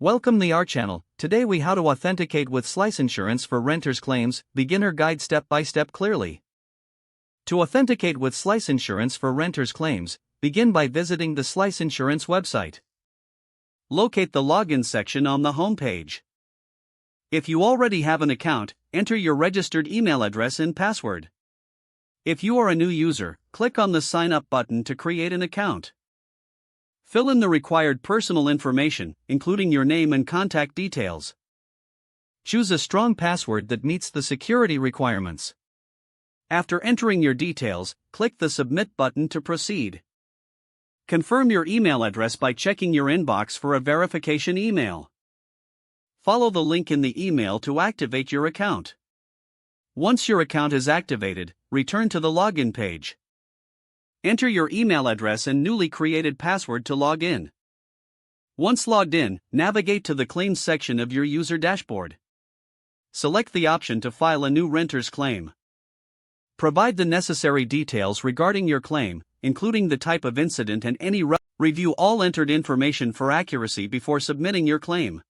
Welcome to our channel. Today we how to authenticate with Slice Insurance for renters claims, beginner guide step by step clearly. To authenticate with Slice Insurance for renters claims, begin by visiting the Slice Insurance website. Locate the login section on the home page. If you already have an account, enter your registered email address and password. If you are a new user, click on the Sign Up button to create an account. Fill in the required personal information, including your name and contact details. Choose a strong password that meets the security requirements. After entering your details, click the Submit button to proceed. Confirm your email address by checking your inbox for a verification email. Follow the link in the email to activate your account. Once your account is activated, return to the login page. Enter your email address and newly created password to log in. Once logged in, navigate to the Claims section of your user dashboard. Select the option to file a new renter's claim. Provide the necessary details regarding your claim, including the type of incident and any review all entered information for accuracy before submitting your claim.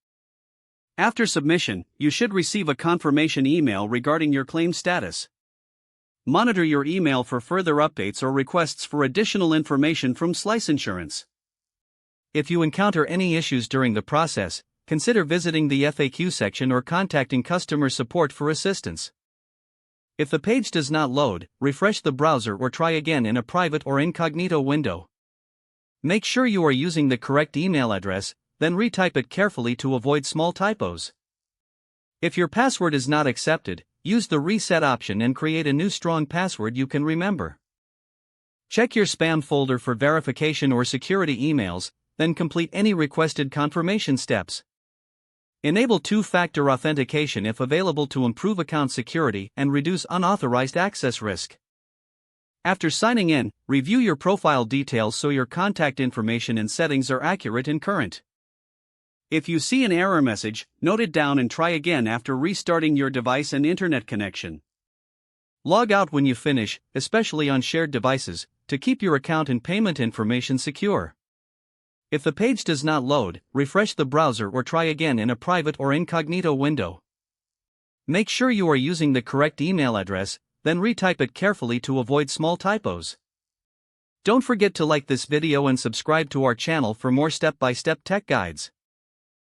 After submission, you should receive a confirmation email regarding your claim status. Monitor your email for further updates or requests for additional information from Slice Insurance. If you encounter any issues during the process, consider visiting the FAQ section or contacting customer support for assistance. If the page does not load, refresh the browser or try again in a private or incognito window. Make sure you are using the correct email address, then retype it carefully to avoid small typos. If your password is not accepted, use the reset option and create a new strong password you can remember. Check your spam folder for verification or security emails, then complete any requested confirmation steps. Enable two-factor authentication if available to improve account security and reduce unauthorized access risk. After signing in, review your profile details so your contact information and settings are accurate and current. If you see an error message, note it down and try again after restarting your device and internet connection. Log out when you finish, especially on shared devices, to keep your account and payment information secure. If the page does not load, refresh the browser or try again in a private or incognito window. Make sure you are using the correct email address, then retype it carefully to avoid small typos. Don't forget to like this video and subscribe to our channel for more step-by-step tech guides.